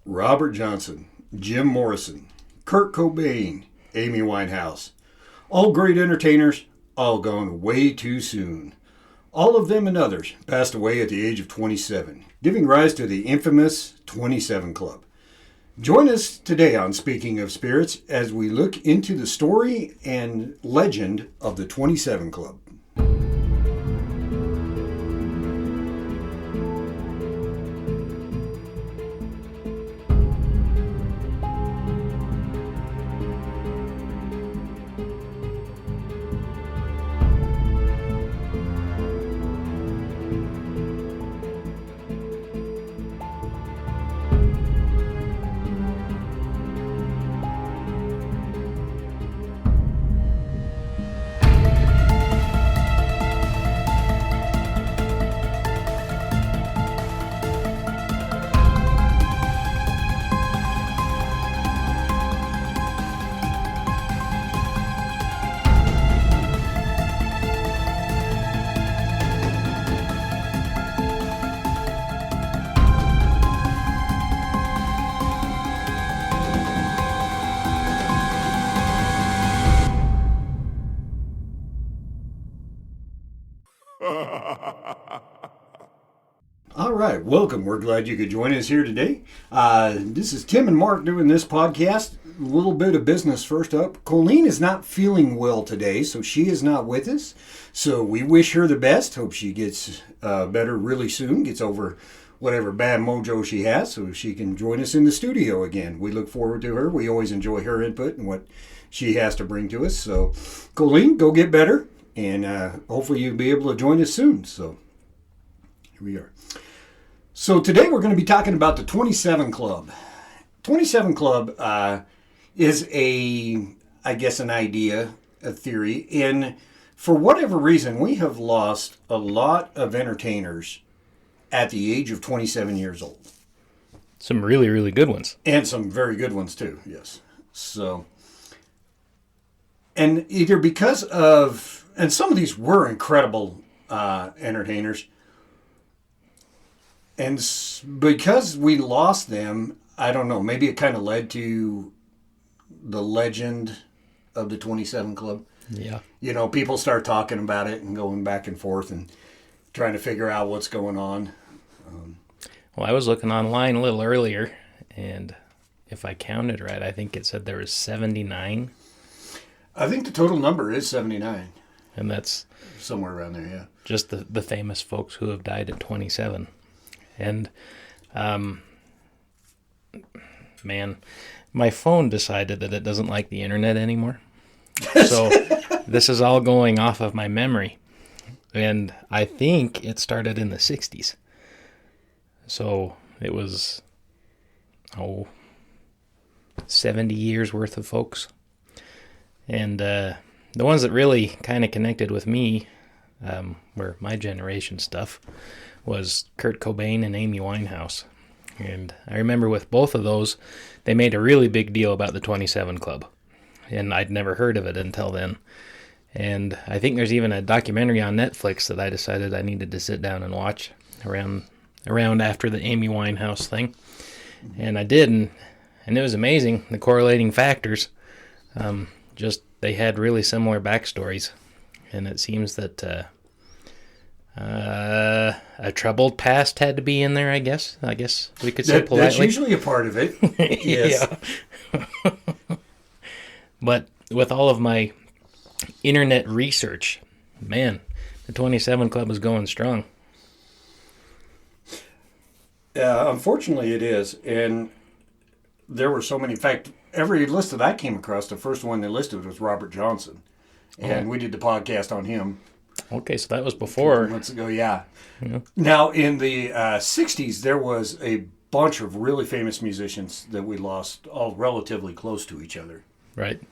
Robert Johnson, Jim Morrison, Kurt Cobain, Amy Winehouse. All great entertainers, all gone way too soon. All of them and others passed away at the age of 27, giving rise to the infamous 27 Club. Join us today on Speaking of Spirits as we look into the story and legend of the 27 Club. All right, welcome. We're glad you could join us here today. This is Tim and Mark doing this podcast. A little bit of business first up. Colleen is not feeling well today, so she is not with us. So we wish her the best. Hope she gets better really soon, gets over whatever bad mojo she has, so she can join us in the studio again. We look forward to her. We always enjoy her input and what she has to bring to us. So, Colleen, go get better, and hopefully you'll be able to join us soon. So, here we are. So today we're going to be talking about the 27 Club. 27 Club is an idea, a theory, and for whatever reason, we have lost a lot of entertainers at the age of 27 years old. Some really, really good ones. And some very good ones too, yes. So, and either because of, and some of these were incredible entertainers, and because we lost them, I don't know, maybe it kind of led to the legend of the 27 Club. Yeah. You know, people start talking about it and going back and forth and trying to figure out what's going on. Well, I was looking online a little earlier, and if I counted right, I think it said there was 79. I think the total number is 79. And that's somewhere around there, yeah. Just the famous folks who have died at 27. And, man, my phone decided that it doesn't like the internet anymore. So this is all going off of my memory. And I think it started in the 60s. So it was, 70 years worth of folks. And the ones that really kind of connected with me, were my generation stuff, was Kurt Cobain and Amy Winehouse. And I remember with both of those, they made a really big deal about the 27 Club. And I'd never heard of it until then. And I think there's even a documentary on Netflix that I decided I needed to sit down and watch around after the Amy Winehouse thing. And I did, and it was amazing, the correlating factors. Just they had really similar backstories. And it seems that a troubled past had to be in there, I guess. I guess we could say politely. That's usually a part of it. Yes. Yeah. But with all of my internet research, man, the 27 Club is going strong. Unfortunately, it is. And there were so many. In fact, every list that I came across, the first one they listed was Robert Johnson. And we did the podcast on him. Okay, so that was before. 2 months ago, yeah. Now, in the 60s, there was a bunch of really famous musicians that we lost, all relatively close to each other. Right.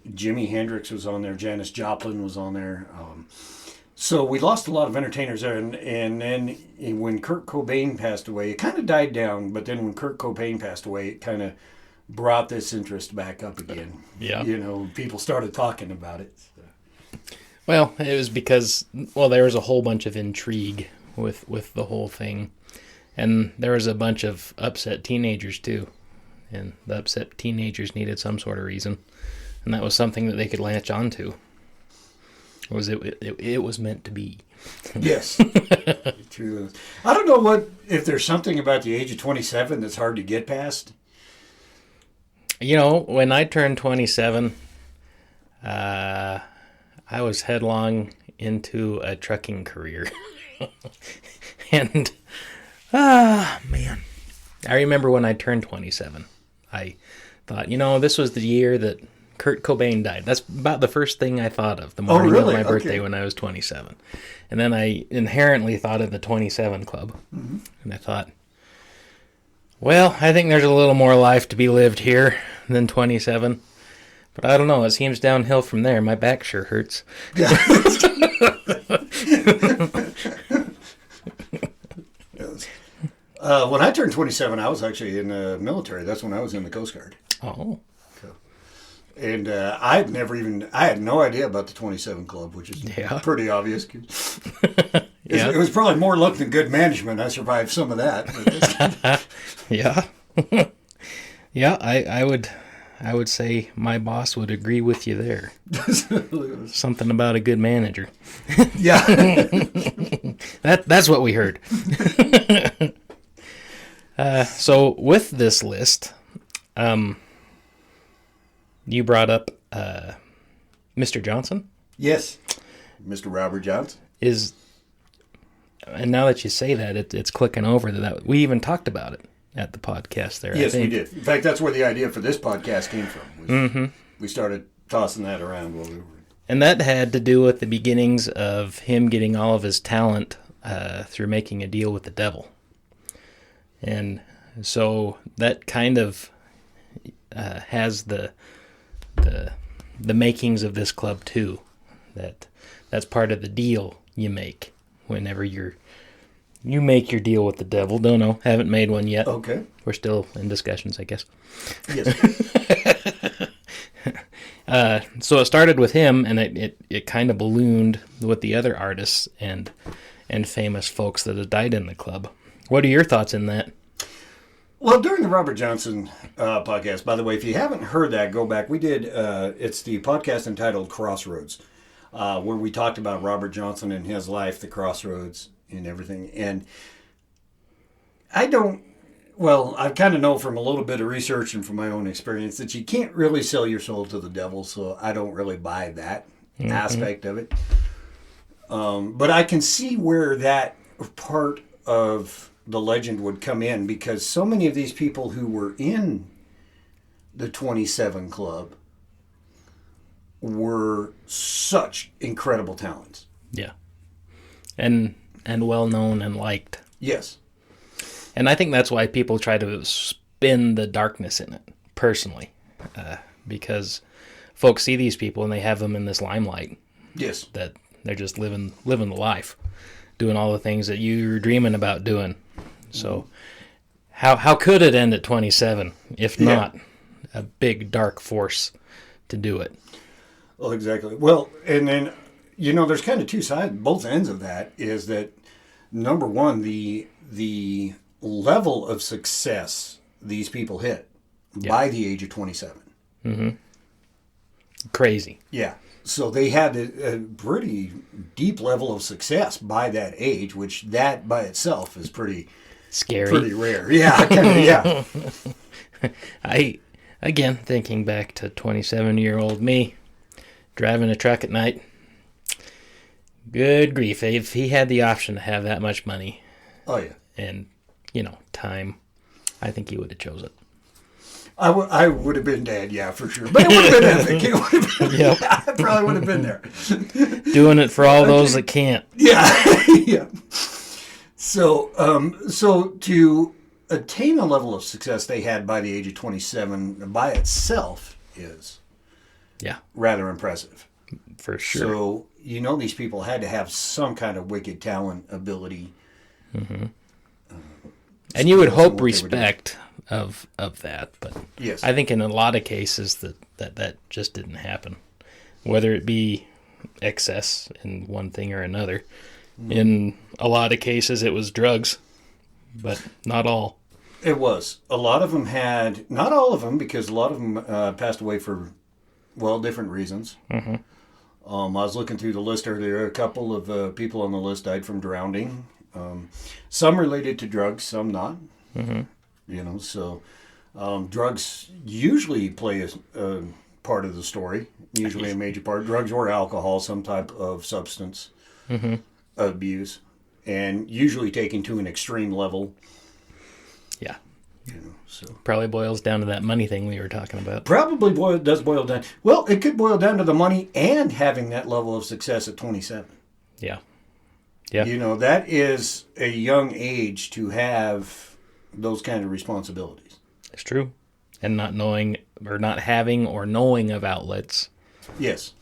Jimi Hendrix was on there. Janis Joplin was on there. So we lost a lot of entertainers there. And then when Kurt Cobain passed away, it kind of died down. But then when Kurt Cobain passed away, it kind of brought this interest back up again. Yeah. You know, people started talking about it. So. Well, it was because, there was a whole bunch of intrigue with the whole thing. And there was a bunch of upset teenagers too. And the upset teenagers needed some sort of reason. And that was something that they could latch onto. It was meant to be. Yes. True. I don't know if there's something about the age of 27 that's hard to get past. You know, when I turned 27, I was headlong into a trucking career. And, man. I remember when I turned 27, I thought, this was the year that Kurt Cobain died. That's about the first thing I thought of the morning of my birthday when I was 27. And then I inherently thought of the 27 Club. Mm-hmm. And I thought, well, I think there's a little more life to be lived here than 27. But I don't know. It seems downhill from there. My back sure hurts. Yeah. Yes. When I turned 27, I was actually in the military. That's when I was in the Coast Guard. Oh. And I had no idea about the 27 Club, which is pretty obvious. It was probably more luck than good management. I survived some of that. Yeah. Yeah, I would say my boss would agree with you there. Something about a good manager. Yeah. That's what we heard. So with this list, you brought up Mr. Johnson? Yes. Mr. Robert Johnson. And now that you say that, it's clicking over that we even talked about it at the podcast there. Yes, we did. In fact, that's where the idea for this podcast came from. We started tossing that around while we were... And that had to do with the beginnings of him getting all of his talent through making a deal with the devil. And so that kind of has the makings of this club too. That's part of the deal you make whenever you make your deal with the devil. Don't know. Haven't made one yet. Okay. We're still in discussions, I guess. Yes. So it started with him, and it kind of ballooned with the other artists and famous folks that have died in the club. What are your thoughts in that? Well, during the Robert Johnson podcast, by the way, if you haven't heard that, go back. We did, it's the podcast entitled Crossroads, where we talked about Robert Johnson and his life, the crossroads and everything. And I kind of know from a little bit of research and from my own experience that you can't really sell your soul to the devil, so I don't really buy that aspect of it. But I can see where that part of the legend would come in, because so many of these people who were in the 27 Club were such incredible talents. Yeah. And well known and liked. Yes. And I think that's why people try to spin the darkness in it, personally. Because folks see these people and they have them in this limelight. Yes. That they're just living the life, doing all the things that you're dreaming about doing. So how could it end at 27 if not a big dark force to do it? Well, exactly. Well, and then, there's kind of two sides. Both ends of that is that, number one, the level of success these people hit by the age of 27. Mm-hmm. Crazy. Yeah. So they had a pretty deep level of success by that age, which that by itself is pretty... scary. Pretty rare. Yeah. Yeah. Again, thinking back to 27-year-old me, driving a truck at night. Good grief. If he had the option to have that much money. Oh, yeah. And, time, I think he would have chose it. I would have been dead, yeah, for sure. But it would have been epic. It would have been, I probably would have been there. Doing it for all those that can't. Yeah. Yeah. So to attain a level of success they had by the age of 27 by itself is rather impressive. For sure. So, these people had to have some kind of wicked talent, ability. Mm-hmm. And you would hope respect of that, but yes. I think in a lot of cases that just didn't happen. Whether it be excess in one thing or another. In a lot of cases, it was drugs. but not all. It was. A lot of them had, not all of them, because a lot of them passed away for, well, different reasons. Mm-hmm. I was looking through the list earlier. A couple of people on the list died from drowning. Some related to drugs, some not. Mm-hmm. You know, so drugs usually play a part of the story, usually a major part. Drugs or alcohol, some type of substance Mm-hmm. abuse, and usually taken to an extreme level. Yeah. You know, so Probably boils down to that money thing we were talking about. probably does boil down. Well, it could boil down to the money and having that level of success at 27. Yeah. Yeah. You know, that is a young age to have those kind of responsibilities. It's true. And not knowing or not having or knowing of outlets. Yes.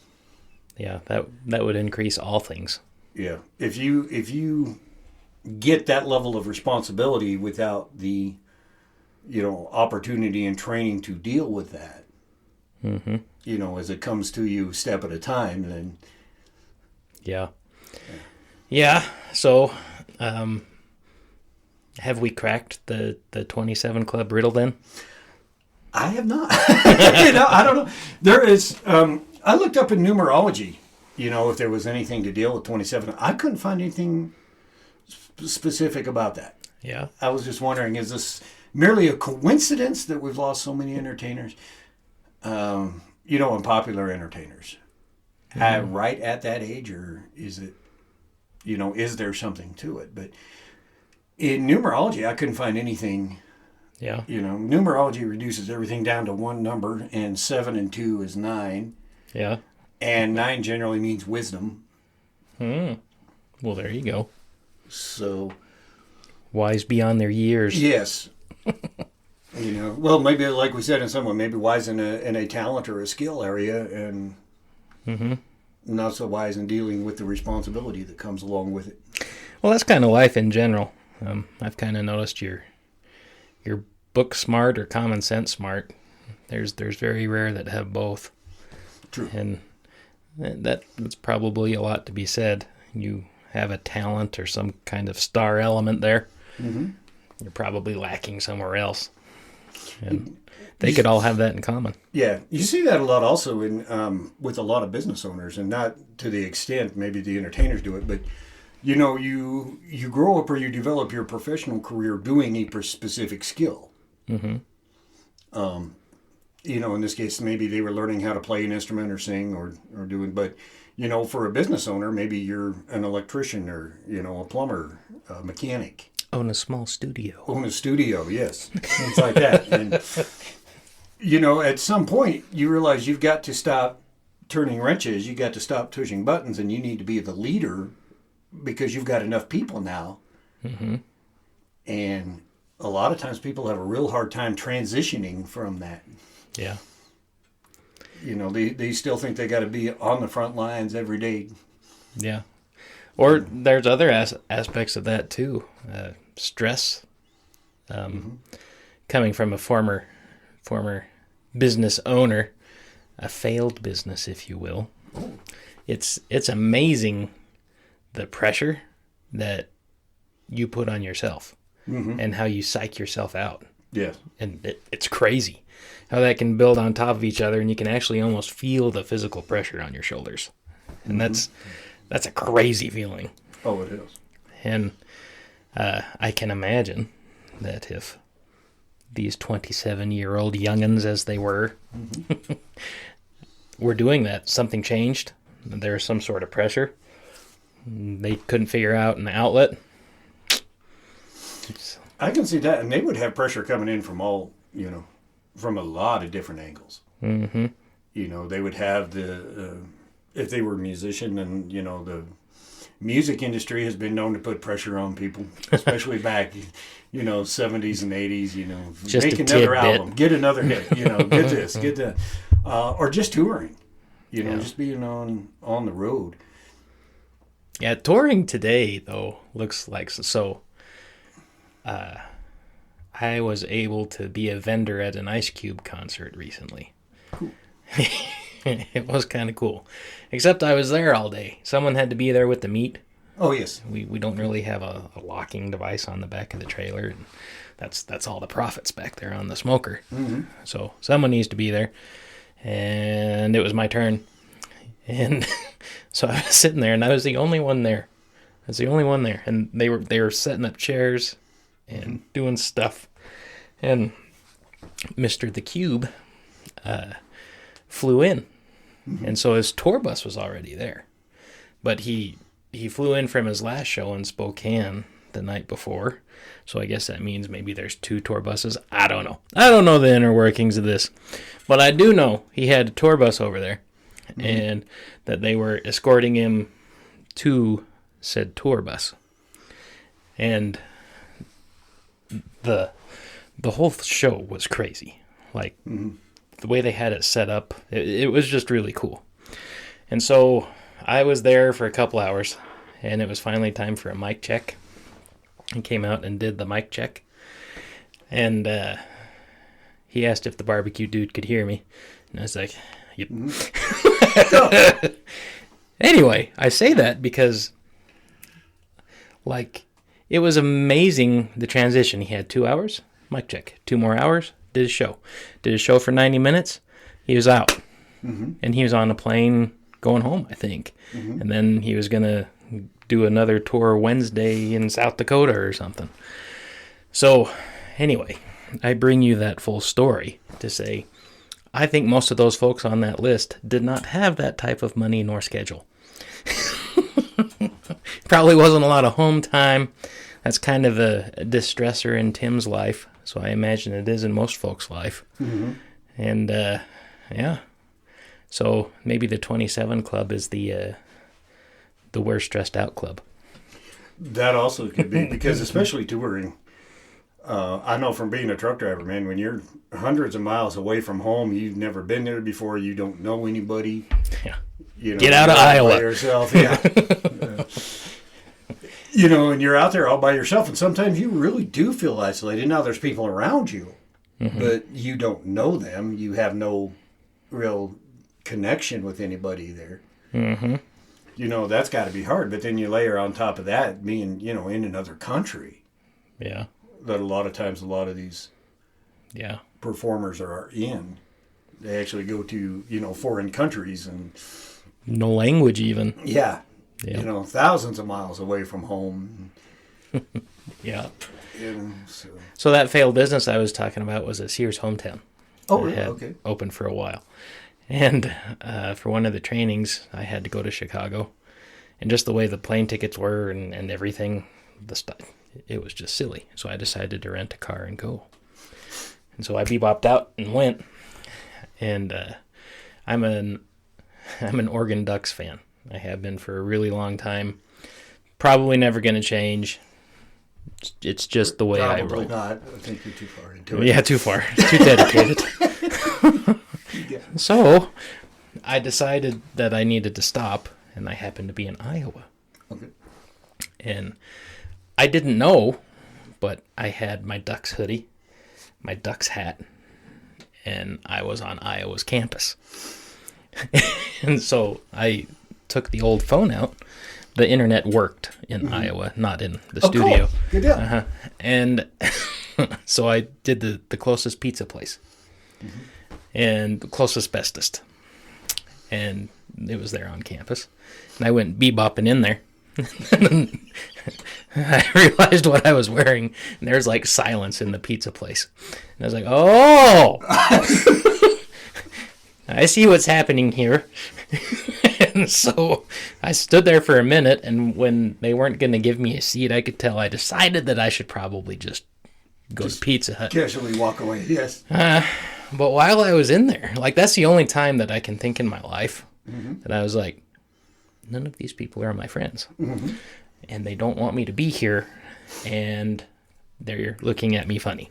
Yeah, that would increase all things. Yeah. If you get that level of responsibility without the, you know, opportunity and training to deal with that, Mm-hmm. you know, as it comes to you step at a time, then Yeah. Yeah. So, have we cracked the 27 Club riddle then? I have not. You know, I don't know. There is. I looked up in numerology. You know, if there was anything to deal with 27, I couldn't find anything specific about that. Yeah. I was just wondering, is this merely a coincidence that we've lost so many entertainers? You know, and popular entertainers, right at that age, or is it? You know, is there something to it? But in numerology, I couldn't find anything. Yeah. You know, numerology reduces everything down to one number, and 7 and 2 is 9. Yeah. And 9 generally means wisdom. Well, there you go. So, Wise beyond their years. yes. You know, well, maybe like we said in someone, maybe wise in a talent or a skill area, and Mm-hmm. not so wise in dealing with the responsibility that comes along with it. Well, that's kind of life in general. I've kind of noticed you're book smart or common sense smart. There's very rare that have both. True. And that's probably a lot to be said. You have a talent or some kind of star element there. Mm-hmm. You're probably lacking somewhere else. And they could all have that in common. Yeah, you see that a lot also in with a lot of business owners, and not to the extent maybe the entertainers do it, but you know, you grow up or you develop your professional career doing a specific skill. Mm-hmm. You know, in this case, maybe they were learning how to play an instrument or sing or doing, but you know, for a business owner, maybe you're an electrician or, you know, a plumber, a mechanic. Own a small studio. Own a studio, yes. Things like that. And, you know, at some point, you realize you've got to stop turning wrenches, you got to stop pushing buttons, and you need to be the leader because you've got enough people now. Mm-hmm. And a lot of times people have a real hard time transitioning from that. Yeah. You know, they still think they got to be on the front lines every day. Yeah. Or there's other aspects of that too. Stress. Coming from a former business owner, a failed business, if you will. It's amazing the pressure that you put on yourself and how you psych yourself out. Yeah. And it's crazy how that can build on top of each other, and you can actually almost feel the physical pressure on your shoulders. And that's a crazy feeling. Oh, it is. And I can imagine that if these 27-year-old youngins, as they were, were doing that, something changed. There was some sort of pressure. They couldn't figure out an outlet. I can see that, and they would have pressure coming in from all, you know, from a lot of different angles. Mm-hmm. You know, they would have if they were a musician, and, you know, the music industry has been known to put pressure on people, especially back, you know, 70s and 80s, you know, Just make a another tidbit. album, get another hit, you know, get this, get that. Or just touring, you know, Yeah. just being on the road. Yeah, touring today, though, looks like so. I was able to be a vendor at an Ice Cube concert recently. Cool. It was kind of cool. Except I was there all day. Someone had to be there with the meat. Oh, yes. We don't really have a locking device on the back of the trailer. And that's all the profits back there on the smoker. Mm-hmm. So someone needs to be there. And it was my turn. And so I was sitting there, and I was the only one there. I was the only one there. And they were setting up chairs and doing stuff. And Mr. The Cube flew in. And so his tour bus was already there. But he flew in from his last show in Spokane the night before. So I guess that means maybe there's 2 tour buses. I don't know. I don't know the inner workings of this. But I do know he had a tour bus over there. And that they were escorting him to said tour bus. And the whole show was crazy. Like, the way they had it set up, it was just really cool. And so I was there for a couple hours, and it was finally time for a mic check. He came out and did the mic check. And he asked if the barbecue dude could hear me. And I was like, yep. Anyway, I say that because, like, it was amazing, the transition. He had 2 hours, mic check. 2 more hours, did his show. Did his show for 90 minutes. He was out. And he was on a plane going home, I think. And then he was going to do another tour Wednesday in South Dakota or something. So, anyway, I bring you that full story to say, I think most of those folks on that list did not have that type of money nor schedule. Probably wasn't a lot of home time. That's kind of a distressor in Tim's life, so I imagine it is in most folks' life. And, yeah. So maybe the 27 Club is the worst stressed out club. That also could be, because especially touring, I know from being a truck driver, man, when you're hundreds of miles away from home, you've never been there before, you don't know anybody. Yeah. You know, get out of Iowa. By yourself, yeah. You know, and you're out there all by yourself, and sometimes you really do feel isolated. Now there's people around you, but you don't know them. You have no real connection with anybody there. You know, that's got to be hard. But then you layer on top of that being, you know, in another country. Yeah. That a lot of times a lot of these performers are in. They actually go to, you know, foreign countries and... No language even. Yeah. You know, thousands of miles away from home. Yeah. You know, so that failed business I was talking about was at Sears Hometown. Oh, really? Okay. Open for a while. And for one of the trainings, I had to go to Chicago. And just the way the plane tickets were and everything, the stuff, it was just silly. So I decided to rent a car and go. And so I bebopped out and went. And I'm an Oregon Ducks fan. I have been for a really long time. Probably never going to change. It's just the way I roll. Probably not. I think you're too far into it. Yeah, too far. Too dedicated. So, I decided that I needed to stop, and I happened to be in Iowa. Okay. And I didn't know, but I had my Ducks hoodie, my Ducks hat, and I was on Iowa's campus. And so I took the old phone out. The internet worked in Iowa, not in the studio. Cool. Good deal. And so I did the closest pizza place. And the closest bestest. And it was there on campus. And I went bebopping in there. I realized what I was wearing. And there's like silence in the pizza place. And I was like, oh! I see what's happening here. And so I stood there for a minute, and when they weren't going to give me a seat, I could tell I decided that I should probably just go to Pizza Hut. Casually walk away, yes. But while I was in there, like, that's the only time that I can think in my life that I was like, none of these people are my friends. And they don't want me to be here, and they're looking at me funny.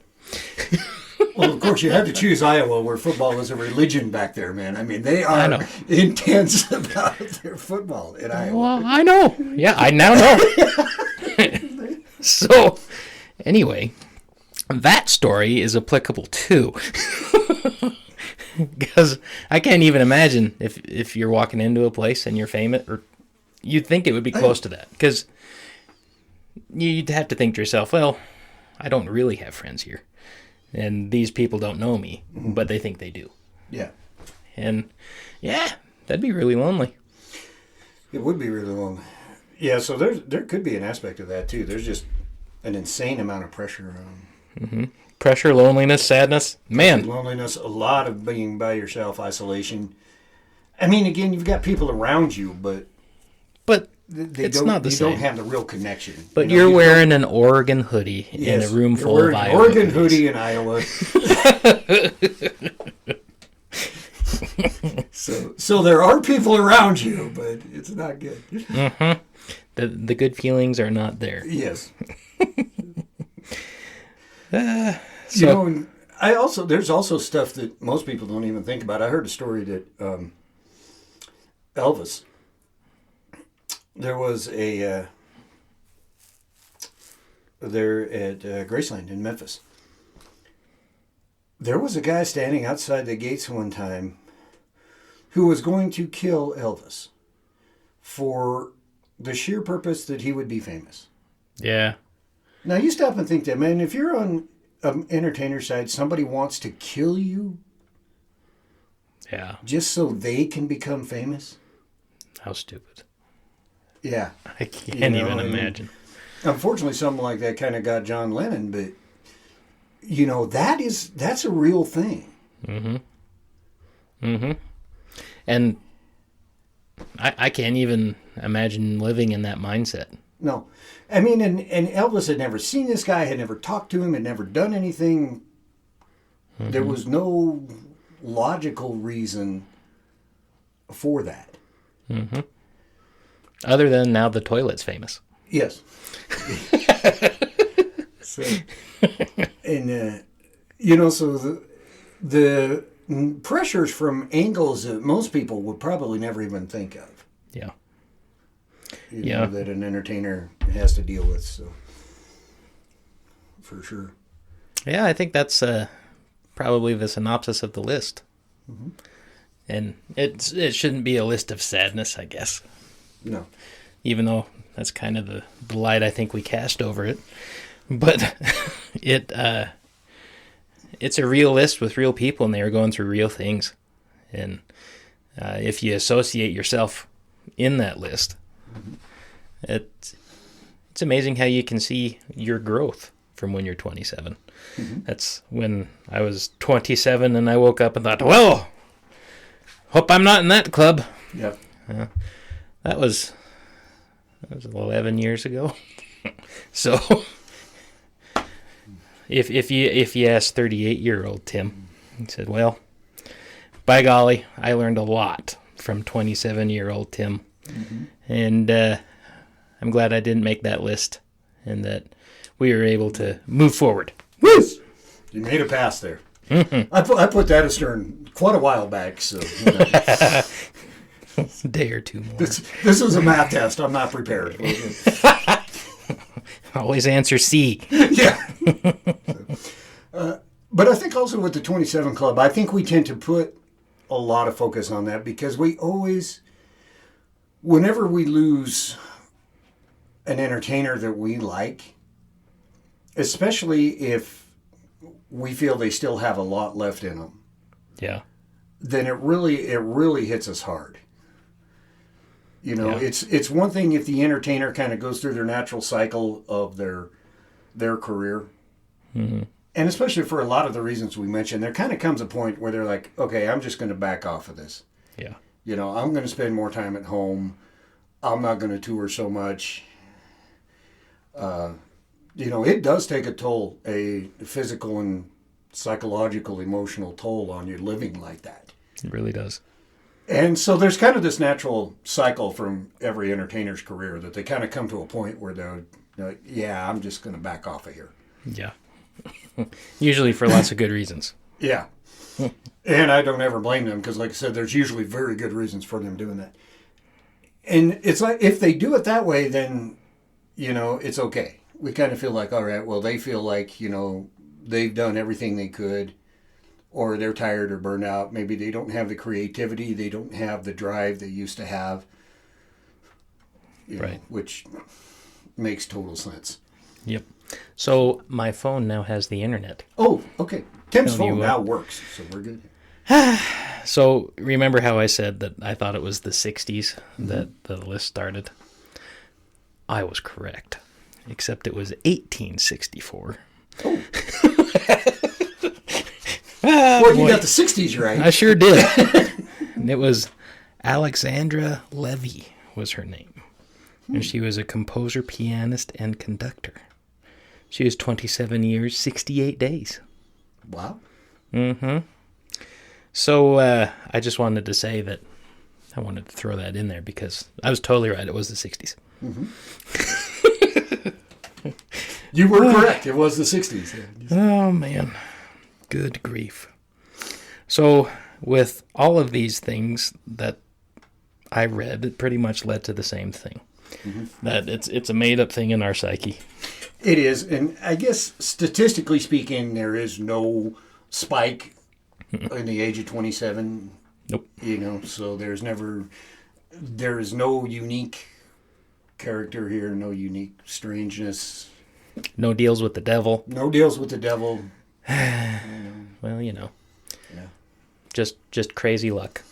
Well, of course, you had to choose Iowa, where football was a religion back there, man. I mean, they are intense about their football in Iowa. Well, I know. Yeah, I now know. So, anyway, that story is applicable too. Because I can't even imagine if you're walking into a place and you're famous, or you'd think it would be close to that. Because you'd have to think to yourself, well, I don't really have friends here. And these people don't know me, but they think they do. Yeah. And, yeah, that'd be really lonely. It would be really lonely. Yeah, so there could be an aspect of that, too. There's just an insane amount of pressure. Pressure, loneliness, sadness. Man. Loneliness, a lot of being by yourself, isolation. I mean, again, you've got people around you, but it's not the same. You don't have the real connection. But you're wearing an Oregon hoodie in a room full of Iowa. Oregon hoodie in Iowa. So there are people around you, but it's not good. Mm-hmm. The good feelings are not there. Yes. So there's also stuff that most people don't even think about. I heard a story that Elvis, there was there at Graceland in Memphis, there was a guy standing outside the gates one time who was going to kill Elvis for the sheer purpose that he would be famous. Yeah. Now, you stop and think that, man, if you're on an entertainer side, somebody wants to kill you just so they can become famous? How stupid. Yeah. I can't even imagine. Unfortunately, something like that kind of got John Lennon, but, that's a real thing. Mm-hmm. Mm-hmm. And I can't even imagine living in that mindset. No. I mean, and Elvis had never seen this guy, had never talked to him, had never done anything. Mm-hmm. There was no logical reason for that. Mm-hmm. Other than now the toilet's famous. Yes. So, and, so the pressures from angles that most people would probably never even think of. Yeah. That an entertainer has to deal with, so for sure. Yeah, I think that's probably the synopsis of the list. Mm-hmm. And it shouldn't be a list of sadness, I guess. No. Even though that's kind of the light I think we cast over it. But it's a real list with real people, and they are going through real things. And if you associate yourself in that list, mm-hmm. it's amazing how you can see your growth from when you're 27. Mm-hmm. That's when I was 27 and I woke up and thought, well, hope I'm not in that club. Yep. That was 11 years ago. So if you ask 38-year-old Tim, he said, well, by golly, I learned a lot from 27-year-old Tim. Mm-hmm. And I'm glad I didn't make that list and that we were able to move forward. Woo! You made a pass there. Mm-hmm. I put that astern quite a while back, so a day or two more. This is a math test. I'm not prepared. Always answer C. Yeah. But I think also with the 27 Club, I think we tend to put a lot of focus on that because we always, whenever we lose an entertainer that we like, especially if we feel they still have a lot left in them, yeah, then it really hits us hard. It's one thing if the entertainer kind of goes through their natural cycle of their career. Mm-hmm. And especially for a lot of the reasons we mentioned, there kind of comes a point where they're like, okay, I'm just going to back off of this. Yeah. I'm going to spend more time at home. I'm not going to tour so much. It does take a toll, a physical and psychological, emotional toll on you living like that. It really does. And so there's kind of this natural cycle from every entertainer's career that they kind of come to a point where they're like, yeah, I'm just going to back off of here. Yeah. Usually for lots of good reasons. Yeah. And I don't ever blame them because, like I said, there's usually very good reasons for them doing that. And it's like, if they do it that way, then, it's okay. We kind of feel like, all right, well, they feel like, they've done everything they could, or they're tired or burned out. Maybe they don't have the creativity. They don't have the drive they used to have. Right. Which makes total sense. Yep. So my phone now has the internet. Oh, okay. Tim's Tell you phone what. now works, so we're good. So remember how I said that I thought it was the 60s that the list started? I was correct. Except it was 1864. Oh. Well, you boy. got the 60s right. I sure did. And it was Alexandra Levy was her name. And she was a composer, pianist, and conductor. She was 27 years, 68 days. Wow. Mm-hmm. So I just wanted to say that I wanted to throw that in there because I was totally right. It was the 60s. You were correct. It was the 60s. Oh, man. Good grief. So with all of these things that I read, it pretty much led to the same thing. That it's a made-up thing in our psyche. It is, and I guess statistically speaking, there is no spike in the age of 27. Nope. You know, so there is no unique character here, no unique strangeness. No deals with the devil. No deals with the devil. Well, you know. Yeah. Just crazy luck.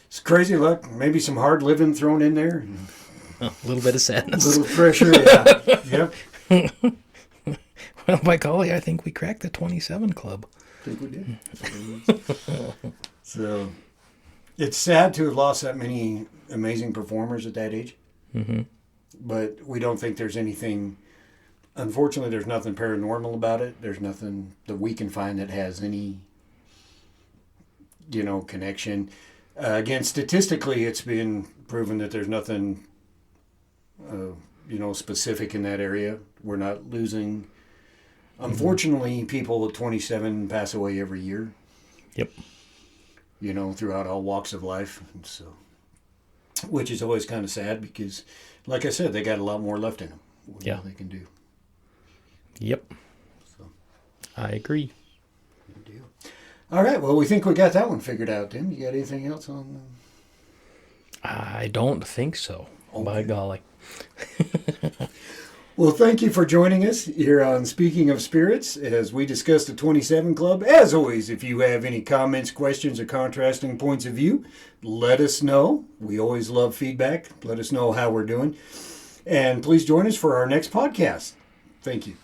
It's crazy luck. Maybe some hard living thrown in there. Oh, a little bit of A sadness. little pressure. Yeah. Yep. Well, by golly, I think we cracked the 27 club. I think we did. So, it's sad to have lost that many amazing performers at that age. Mm-hmm. But we don't think there's anything. Unfortunately, there's nothing paranormal about it. There's nothing that we can find that has any, connection. Again, statistically, it's been proven that there's nothing, specific in that area. We're not losing. Unfortunately, people at 27 pass away every year. Yep. Throughout all walks of life. And so, which is always kind of sad because, like I said, they got a lot more left in them. What they can do. Yep. So, I agree. good deal. All right. Well, we think we got that one figured out, Tim. You got anything else on? I don't think so. Okay. By golly. Well, thank you for joining us here on Speaking of Spirits as we discuss the 27 Club. As always, if you have any comments, questions, or contrasting points of view, let us know. We always love feedback. Let us know how we're doing. And please join us for our next podcast. Thank you.